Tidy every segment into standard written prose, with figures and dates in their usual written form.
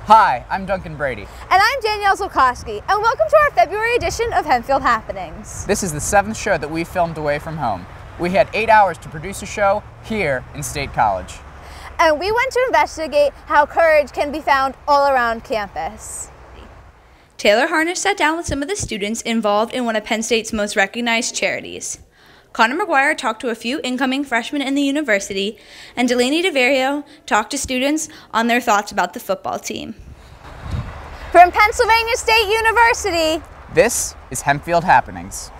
Hi, I'm Duncan Brady. And I'm Danielle Zulkowski, and welcome to our February edition of Hempfield Happenings. This is the 7th show that we filmed away from home. We had 8 hours to produce a show here in State College. And we went to investigate how courage can be found all around campus. Taylor Harnish sat down with some of the students involved in one of Penn State's most recognized charities. Connor McGuire talked to a few incoming freshmen in the university, and Delaney DeVario talked to students on their thoughts about the football team. From Pennsylvania State University, this is Hempfield Happenings.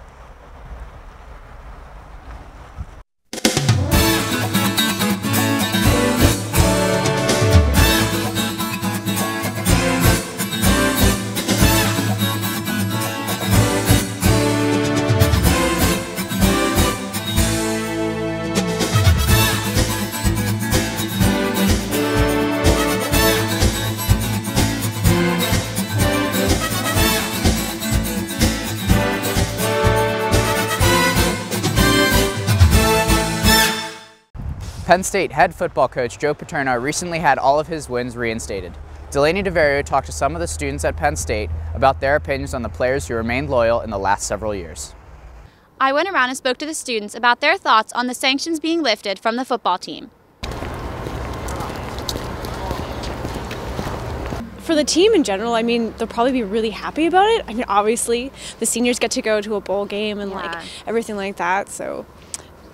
Penn State head football coach Joe Paterno recently had all of his wins reinstated. Delaney DeVario talked to some of the students at Penn State about their opinions on the players who remained loyal in the last several years. I went around and spoke to the students about their thoughts on the sanctions being lifted from the football team. For the team in general, I mean, they'll probably be really happy about it. I mean, obviously, the seniors get to go to a bowl game and like everything like that, so.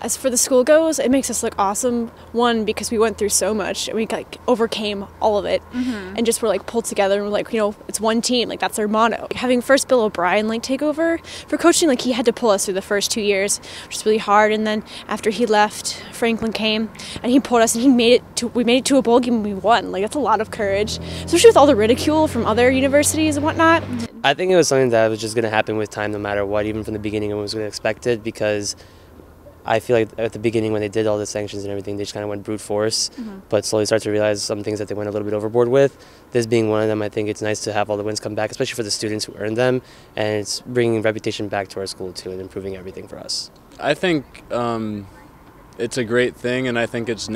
As for the school goes, it makes us look awesome. One, because we went through so much and we like overcame all of it and just were like pulled together and we're like, you know, it's one team, like that's our motto. Having first Bill O'Brien like take over for coaching, like he had to pull us through the first 2 years, which was really hard. And then after he left, Franklin came and he pulled us and we made it to a bowl game and we won. Like that's a lot of courage, especially with all the ridicule from other universities and whatnot. I think it was something that was just going to happen with time no matter what, even from the beginning. I was going to expect it because I feel like at the beginning when they did all the sanctions and everything, they just kind of went brute force, but slowly start to realize some things that they went a little bit overboard with. This being one of them, I think it's nice to have all the wins come back, especially for the students who earned them, and it's bringing reputation back to our school too and improving everything for us. I think it's a great thing, and I think it's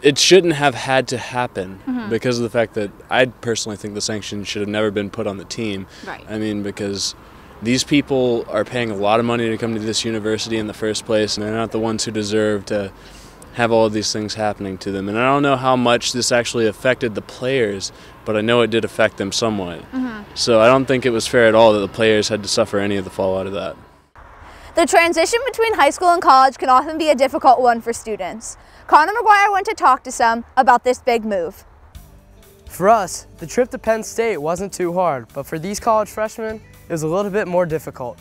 it shouldn't have had to happen because of the fact that I personally think the sanctions should have never been put on the team. Right. I mean, because these people are paying a lot of money to come to this university in the first place, and they're not the ones who deserve to have all of these things happening to them. And I don't know how much this actually affected the players, but I know it did affect them somewhat. So I don't think it was fair at all that the players had to suffer any of the fallout of that. the transition between high school and college can often be a difficult one for students. Connor McGuire went to talk to some about this big move. For us, the trip to Penn State wasn't too hard, but for these college freshmen, it was a little bit more difficult.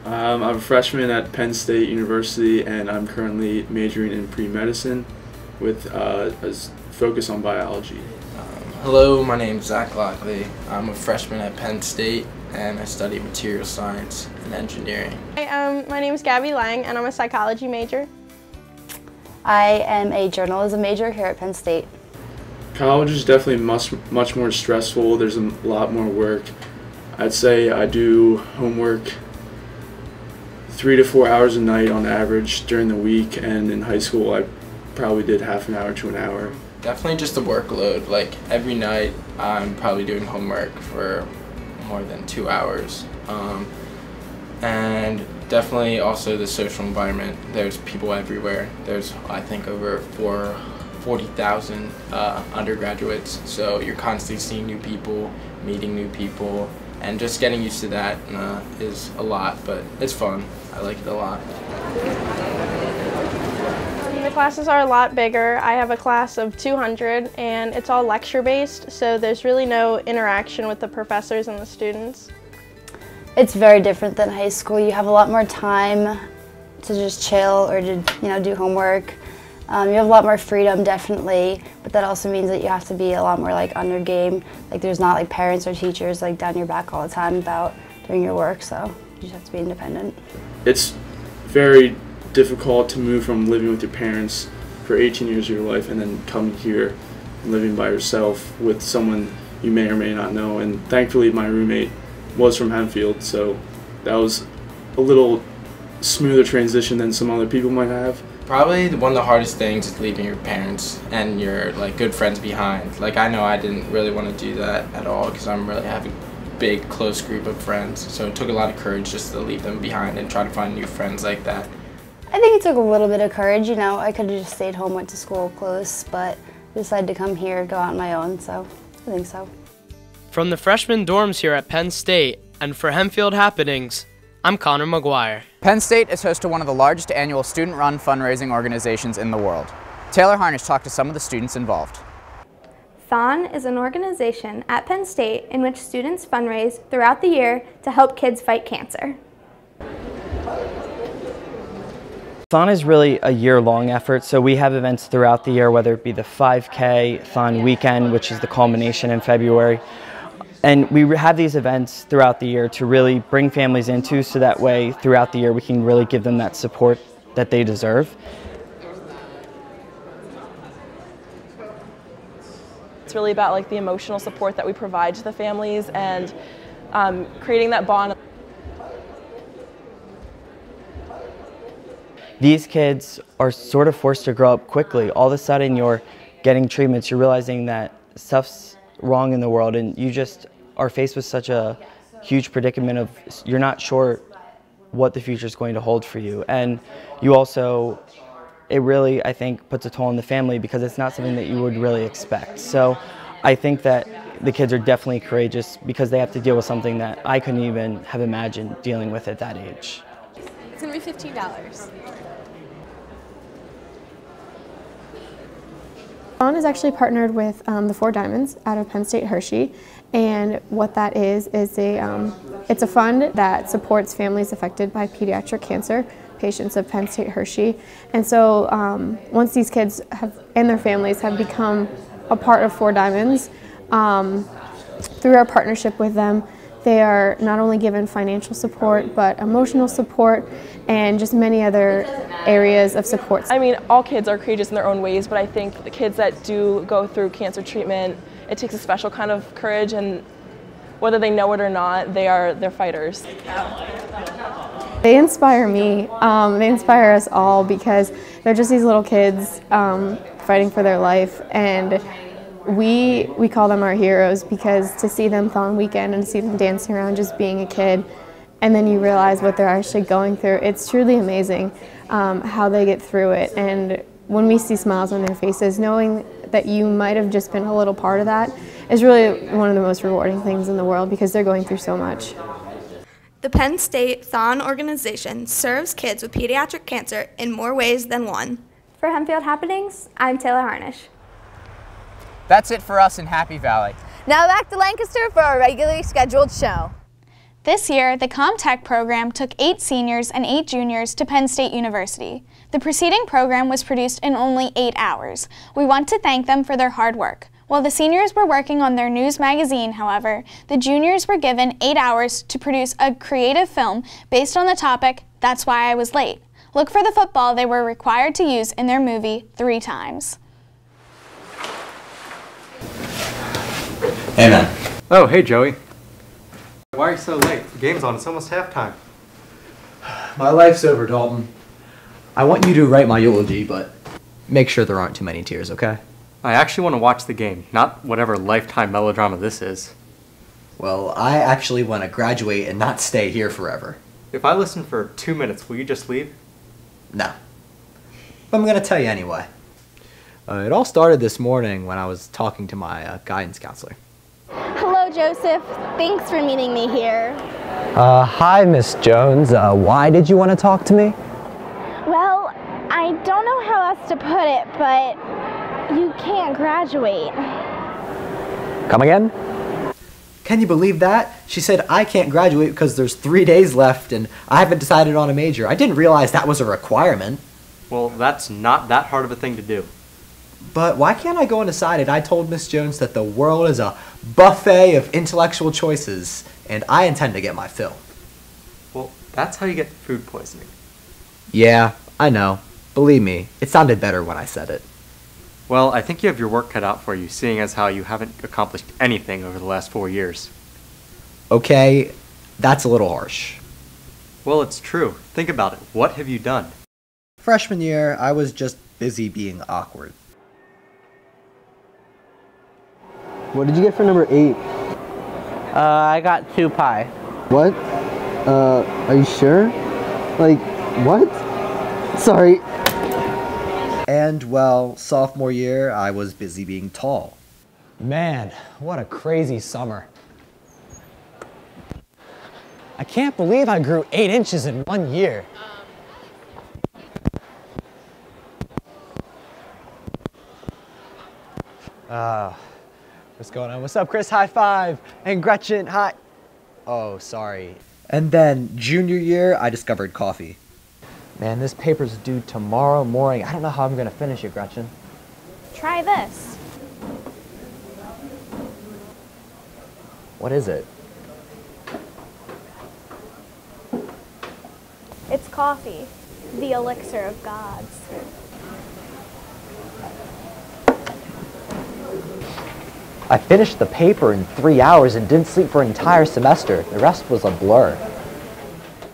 I'm a freshman at Penn State University, and I'm currently majoring in pre-medicine with a focus on biology. Hello, my name is Zach Lockley. I'm a freshman at Penn State, and I study material science and engineering. Hi, my name is Gabby Lang, and I'm a psychology major. I am a journalism major here at Penn State. College is definitely much more stressful. There's a lot more work. I'd say I do homework 3 to 4 hours a night on average during the week, and in high school I probably did half an hour to an hour. Definitely just the workload. Like every night I'm probably doing homework for more than 2 hours. And definitely also the social environment. There's people everywhere. There's, I think, over 40,000 undergraduates, so you're constantly seeing new people, meeting new people, and just getting used to that is a lot, but it's fun. I like it a lot. The classes are a lot bigger. I have a class of 200, and it's all lecture-based, so there's really no interaction with the professors and the students. It's very different than high school. You have a lot more time to just chill or to do homework. You have a lot more freedom, definitely, but that also means that you have to be a lot more like on your game. Like there's not like parents or teachers like down your back all the time about doing your work, so you just have to be independent. It's very difficult to move from living with your parents for 18 years of your life and then coming here and living by yourself with someone you may or may not know. And thankfully my roommate was from Hempfield, so that was a little smoother transition than some other people might have. Probably one of the hardest things is leaving your parents and your like good friends behind. Like I know I didn't really want to do that at all because I'm really have a big close group of friends. So it took a lot of courage just to leave them behind and try to find new friends like that. I think it took a little bit of courage. You know, I could have just stayed home, went to school close, but decided to come here, go out on my own. So I think so. From the freshman dorms here at Penn State and for Hempfield Happenings, I'm Connor McGuire. Penn State is host to one of the largest annual student-run fundraising organizations in the world. Taylor Harnish talked to some of the students involved. Thon is an organization at Penn State in which students fundraise throughout the year to help kids fight cancer. Thon is really a year-long effort, so we have events throughout the year, whether it be the 5K, Thon Weekend, which is the culmination in February. And we have these events throughout the year to really bring families into, so that way throughout the year we can really give them that support that they deserve. It's really about like the emotional support that we provide to the families and creating that bond. These kids are sort of forced to grow up quickly. All of a sudden you're getting treatments, you're realizing that stuff's wrong in the world, and you just are faced with such a huge predicament of you're not sure what the future is going to hold for you. And you also, it really, I think, puts a toll on the family because it's not something that you would really expect. So I think that the kids are definitely courageous because they have to deal with something that I couldn't even have imagined dealing with at that age. It's going to be $15. Thon is actually partnered with the Four Diamonds out of Penn State Hershey, and what that is it's a fund that supports families affected by pediatric cancer, patients of Penn State Hershey. And so once these kids and their families have become a part of Four Diamonds, through our partnership with them, they are not only given financial support, but emotional support and just many other areas of support. I mean, all kids are courageous in their own ways, but I think the kids that do go through cancer treatment, it takes a special kind of courage, and whether they know it or not, they're fighters. They inspire me. They inspire us all because they're just these little kids fighting for their life, and we call them our heroes because to see them Thon Weekend and to see them dancing around just being a kid, and then you realize what they're actually going through, it's truly amazing how they get through it. And when we see smiles on their faces, knowing that you might have just been a little part of that is really one of the most rewarding things in the world because they're going through so much. The Penn State Thon organization serves kids with pediatric cancer in more ways than one. For Hempfield Happenings, I'm Taylor Harnish. That's it for us in Happy Valley. Now back to Lancaster for our regularly scheduled show. This year, the ComTech program took 8 seniors and 8 juniors to Penn State University. The preceding program was produced in only 8 hours. We want to thank them for their hard work. While the seniors were working on their news magazine, however, the juniors were given 8 hours to produce a creative film based on the topic, That's Why I Was Late. Look for the football they were required to use in their movie 3 times. Hey, man. Oh, hey, Joey. Why are you so late? The game's on. It's almost halftime. My life's over, Dalton. I want you to write my eulogy, but make sure there aren't too many tears, okay? I actually want to watch the game, not whatever Lifetime melodrama this is. Well, I actually want to graduate and not stay here forever. If I listen for 2 minutes, will you just leave? No. But I'm going to tell you anyway. It all started this morning when I was talking to my guidance counselor. Hello, Joseph. Thanks for meeting me here. Hi, Miss Jones. Why did you want to talk to me? Well, I don't know how else to put it, but you can't graduate. Come again? Can you believe that? She said I can't graduate because there's 3 days left and I haven't decided on a major. I didn't realize that was a requirement. Well, that's not that hard of a thing to do. But why can't I go undecided? I told Miss Jones that the world is a buffet of intellectual choices, and I intend to get my fill. Well, that's how you get food poisoning. Yeah, I know. Believe me, it sounded better when I said it. Well, I think you have your work cut out for you, seeing as how you haven't accomplished anything over the last 4 years. Okay, that's a little harsh. Well, it's true. Think about it. What have you done? Freshman year, I was just busy being awkward. What did you get for number 8? I got 2 pi. What? Are you sure? Like, what? Sorry. And, well, sophomore year, I was busy being tall. Man, what a crazy summer. I can't believe I grew 8 inches in 1 year. What's going on? What's up, Chris? High five. And Gretchen, hi. Oh, sorry. And then, junior year, I discovered coffee. Man, this paper's due tomorrow morning. I don't know how I'm gonna finish it, Gretchen. Try this. What is it? It's coffee, the elixir of gods. I finished the paper in 3 hours and didn't sleep for an entire semester. The rest was a blur.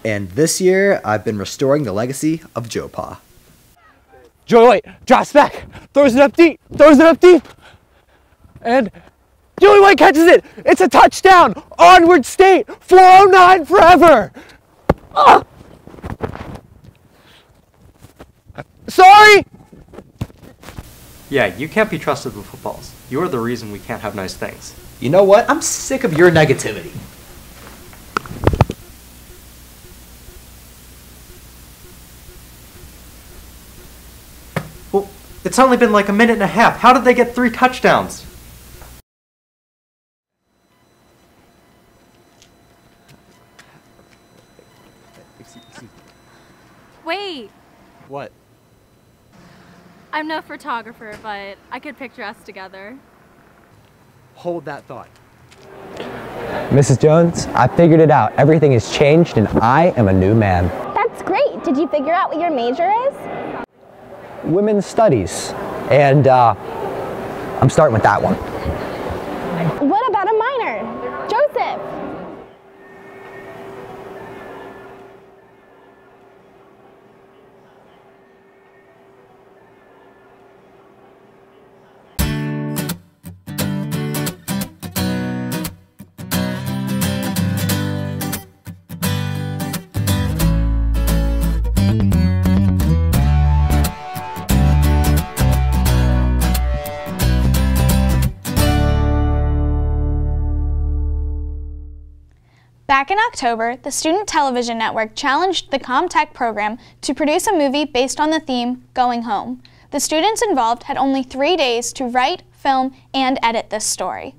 And this year, I've been restoring the legacy of Joe Pa. Joey White drops back, throws it up deep, and Joey White catches it. It's a touchdown. Onward State, 409 forever. Ah! Sorry. Yeah, you can't be trusted with footballs. You're the reason we can't have nice things. You know what? I'm sick of your negativity. Well, it's only been like a minute and a half. How did they get 3 touchdowns? Wait, What? I'm no photographer, but I could picture us together. Hold that thought. Mrs. Jones, I figured it out. Everything has changed and I am a new man. That's great. Did you figure out what your major is? Women's studies. And I'm starting with that one. What about a minor? Joseph. Back in October, the Student Television Network challenged the ComTech program to produce a movie based on the theme, Going Home. The students involved had only 3 days to write, film, and edit this story.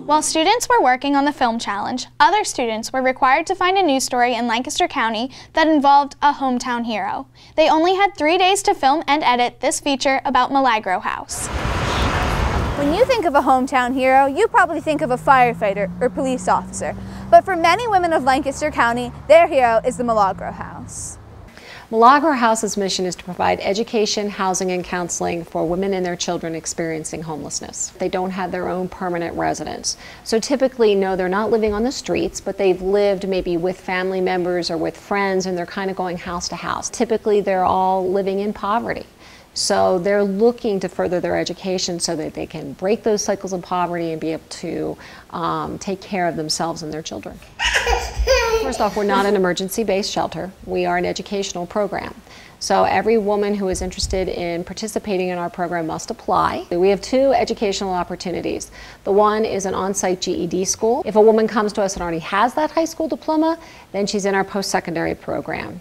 While students were working on the film challenge, other students were required to find a news story in Lancaster County that involved a hometown hero. They only had 3 days to film and edit this feature about Milagro House. When you think of a hometown hero, you probably think of a firefighter or police officer. But for many women of Lancaster County, their hero is the Milagro House. Milagro House's mission is to provide education, housing, and counseling for women and their children experiencing homelessness. They don't have their own permanent residence. So typically, no, they're not living on the streets, but they've lived maybe with family members or with friends, and they're kind of going house to house. Typically, they're all living in poverty. So they're looking to further their education so that they can break those cycles of poverty and be able to take care of themselves and their children. First off, we're not an emergency-based shelter. We are an educational program. So every woman who is interested in participating in our program must apply. We have 2 educational opportunities. The one is an on-site GED school. If a woman comes to us and already has that high school diploma, then she's in our post-secondary program.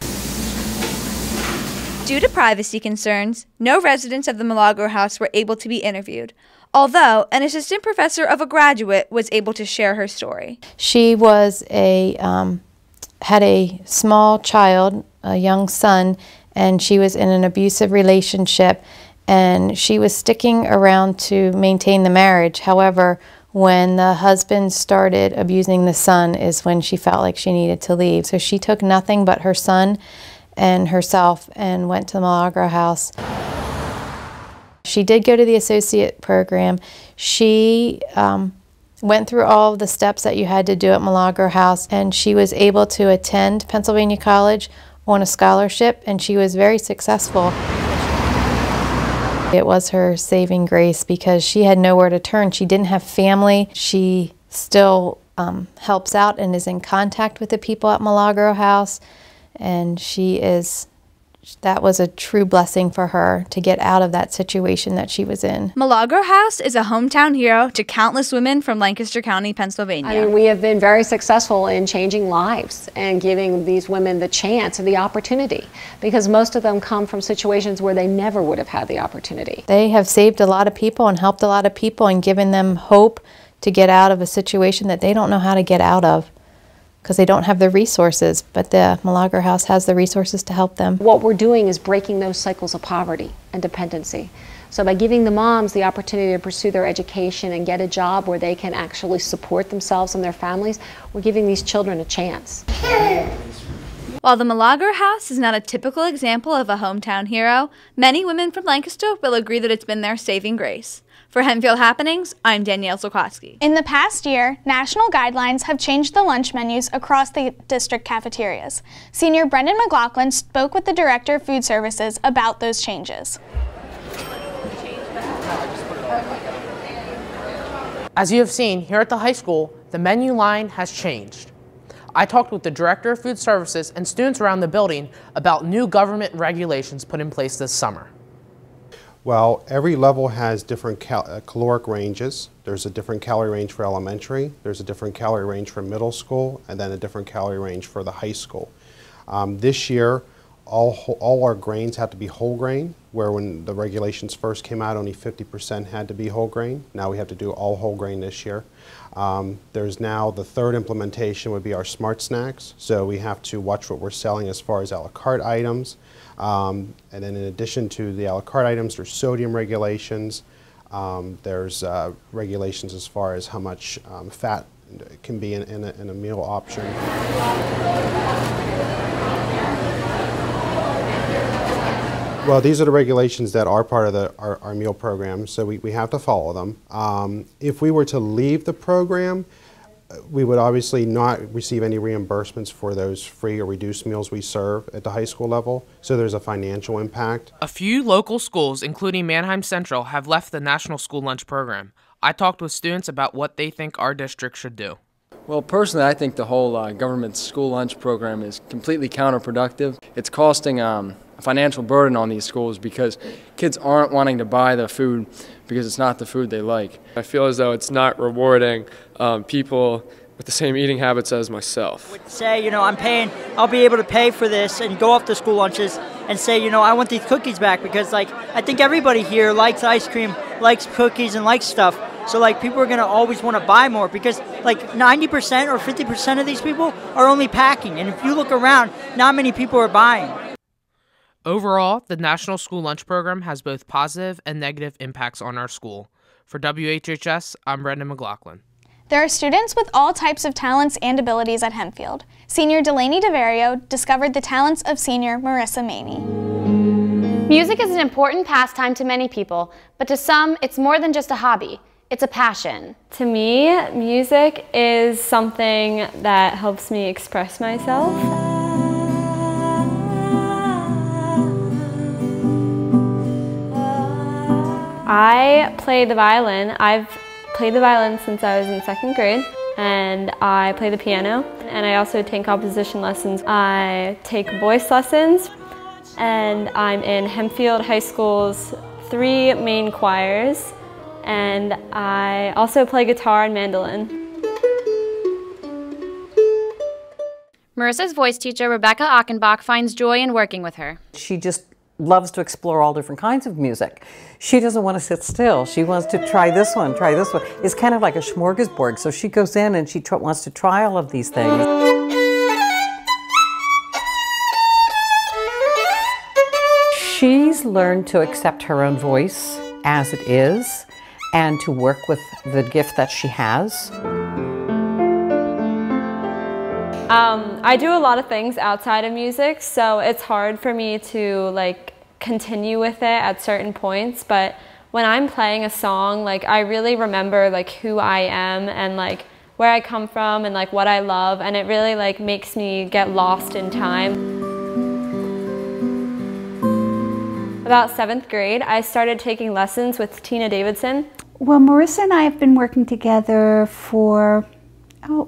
Due to privacy concerns, no residents of the Milagro House were able to be interviewed, although an assistant professor of a graduate was able to share her story. She was had a small child, a young son, and she was in an abusive relationship, and she was sticking around to maintain the marriage. However, when the husband started abusing the son is when she felt like she needed to leave. So she took nothing but her son and herself and went to the Milagro House. She did go to the associate program. She went through all of the steps that you had to do at Milagro House, and she was able to attend Pennsylvania College on a scholarship, and she was very successful. It was her saving grace because she had nowhere to turn. She didn't have family. She still helps out and is in contact with the people at Milagro House, and that was a true blessing for her to get out of that situation that she was in. Milagro House is a hometown hero to countless women from Lancaster County, Pennsylvania. I mean, we have been very successful in changing lives and giving these women the chance and the opportunity, because most of them come from situations where they never would have had the opportunity. They have saved a lot of people and helped a lot of people and given them hope to get out of a situation that they don't know how to get out of, because they don't have the resources, but the Milagro House has the resources to help them. What we're doing is breaking those cycles of poverty and dependency. So by giving the moms the opportunity to pursue their education and get a job where they can actually support themselves and their families, we're giving these children a chance. While the Milagro House is not a typical example of a hometown hero, many women from Lancaster will agree that it's been their saving grace. For Hempfield Happenings, I'm Danielle Zolkowski. In the past year, national guidelines have changed the lunch menus across the district cafeterias. Senior Brendan McLaughlin spoke with the Director of Food Services about those changes. As you have seen, here at the high school, the menu line has changed. I talked with the Director of Food Services and students around the building about new government regulations put in place this summer. Well, every level has different caloric ranges. There's a different calorie range for elementary, there's a different calorie range for middle school, and then a different calorie range for the high school. This year, all our grains have to be whole grain, where when the regulations first came out, only 50% had to be whole grain. Now we have to do all whole grain this year. There's now the third implementation would be our smart snacks. So we have to watch what we're selling as far as a la carte items. And then in addition to the a la carte items, there's sodium regulations. There's regulations as far as how much fat can be in a meal option. Well, these are the regulations that are part of our meal program, so we have to follow them. If we were to leave the program, we would obviously not receive any reimbursements for those free or reduced meals we serve at the high school level, so there's a financial impact. A few local schools, including Manheim Central, have left the National School Lunch Program. I talked with students about what they think our district should do. Well, personally, I think the whole government school lunch program is completely counterproductive. It's costing a financial burden on these schools because kids aren't wanting to buy the food because it's not the food they like. I feel as though it's not rewarding people with the same eating habits as myself. Say, you know, I'll be able to pay for this and go off to school lunches and say, you know, I want these cookies back because, like, I think everybody here likes ice cream, likes cookies, and likes stuff. So like people are going to always want to buy more because like 90% or 50% of these people are only packing. And if you look around, not many people are buying. Overall, the National School Lunch Program has both positive and negative impacts on our school. For WHHS, I'm Brendan McLaughlin. There are students with all types of talents and abilities at Hempfield. Senior Delaney DeVario discovered the talents of senior Marissa Maney. Music is an important pastime to many people, but to some, it's more than just a hobby. It's a passion. To me, music is something that helps me express myself. I play the violin. I've played the violin since I was in 2nd grade, and I play the piano, and I also take composition lessons. I take voice lessons, and I'm in Hempfield High School's 3 main choirs, and I also play guitar and mandolin. Marissa's voice teacher, Rebecca Achenbach, finds joy in working with her. She just loves to explore all different kinds of music. She doesn't want to sit still. She wants to try this one, try this one. It's kind of like a smorgasbord. So she goes in and she wants to try all of these things. She's learned to accept her own voice as it is and to work with the gift that she has. I do a lot of things outside of music, so it's hard for me to like continue with it at certain points, but when I'm playing a song, like I really remember like who I am and like where I come from and like what I love, and it really like makes me get lost in time. About 7th grade, I started taking lessons with Tina Davidson. Well, Marissa and I have been working together for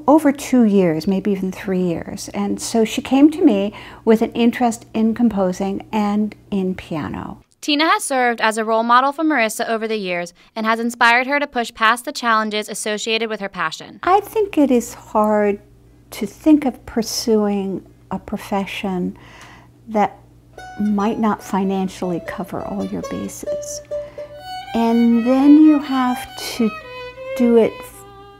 over 2 years, maybe even 3 years. And so she came to me with an interest in composing and in piano. Tina has served as a role model for Marissa over the years and has inspired her to push past the challenges associated with her passion. I think it is hard to think of pursuing a profession that might not financially cover all your bases. And then you have to do it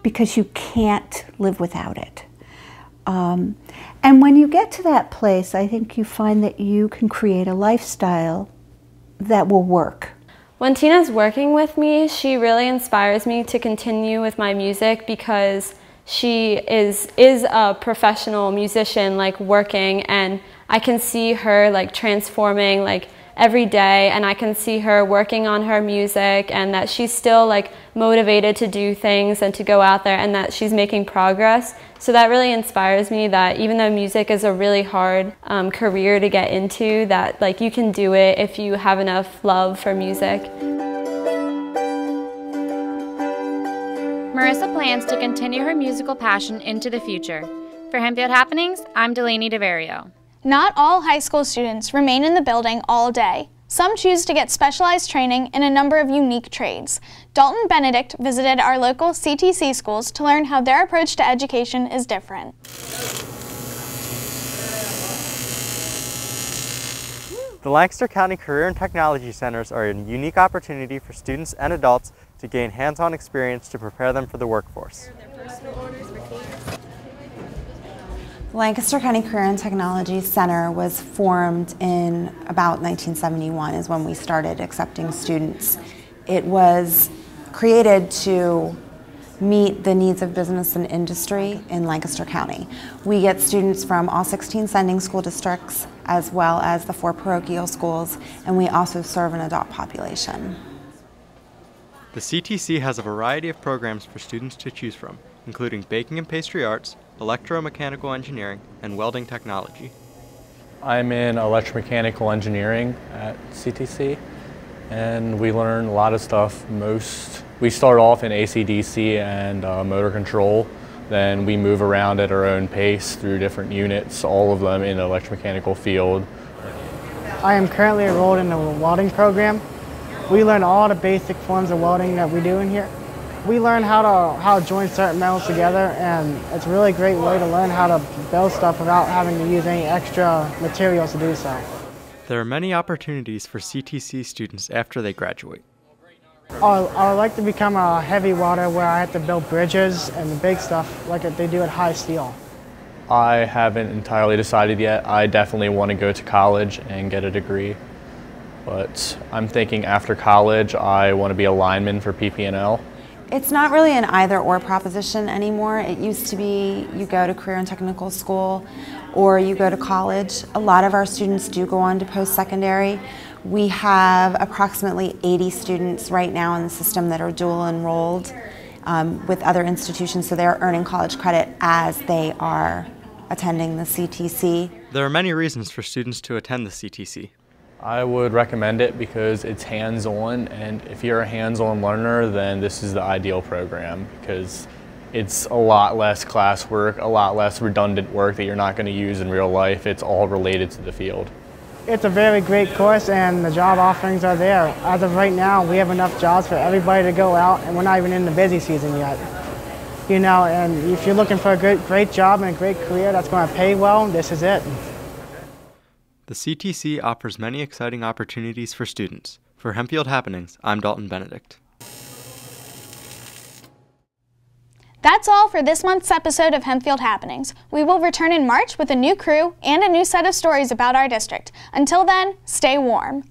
because you can't live without it. And when you get to that place, I think you find that you can create a lifestyle that will work. When Tina's working with me, she really inspires me to continue with my music because she is a professional musician, like working, and I can see her like transforming like every day, and I can see her working on her music and that she's still like motivated to do things and to go out there and that she's making progress. So that really inspires me that even though music is a really hard career to get into, that like you can do it if you have enough love for music. Marissa plans to continue her musical passion into the future. For Hempfield Happenings, I'm Delaney DeVario. Not all high school students remain in the building all day. Some choose to get specialized training in a number of unique trades. Dalton Benedict visited our local CTC schools to learn how their approach to education is different. The Lancaster County Career and Technology Centers are a unique opportunity for students and adults to gain hands-on experience to prepare them for the workforce. The Lancaster County Career and Technology Center was formed in about 1971 is when we started accepting students. It was created to meet the needs of business and industry in Lancaster County. We get students from all 16 sending school districts as well as the 4 parochial schools, and we also serve an adult population. The CTC has a variety of programs for students to choose from, including baking and pastry arts, electromechanical engineering, and welding technology. I'm in electromechanical engineering at CTC, and we learn a lot of stuff. We start off in AC/DC and motor control, then we move around at our own pace through different units, all of them in the electromechanical field. I am currently enrolled in the welding program. We learn all the basic forms of welding that we do in here. We learn how to join certain metals together, and it's a really great way to learn how to build stuff without having to use any extra materials to do so. There are many opportunities for CTC students after they graduate. I would like to become a heavy water where I have to build bridges and the big stuff like they do at high steel. I haven't entirely decided yet. I definitely want to go to college and get a degree. But I'm thinking after college, I want to be a lineman for PP&L. It's not really an either-or proposition anymore. It used to be you go to career and technical school or you go to college. A lot of our students do go on to post-secondary. We have approximately 80 students right now in the system that are dual enrolled with other institutions, so they're earning college credit as they are attending the CTC. There are many reasons for students to attend the CTC. I would recommend it because it's hands-on, and if you're a hands-on learner, then this is the ideal program because it's a lot less classwork, a lot less redundant work that you're not going to use in real life. It's all related to the field. It's a very great course and the job offerings are there. As of right now, we have enough jobs for everybody to go out, and we're not even in the busy season yet. You know, and if you're looking for a great job and a great career that's going to pay well, this is it. The CTC offers many exciting opportunities for students. For Hempfield Happenings, I'm Dalton Benedict. That's all for this month's episode of Hempfield Happenings. We will return in March with a new crew and a new set of stories about our district. Until then, stay warm.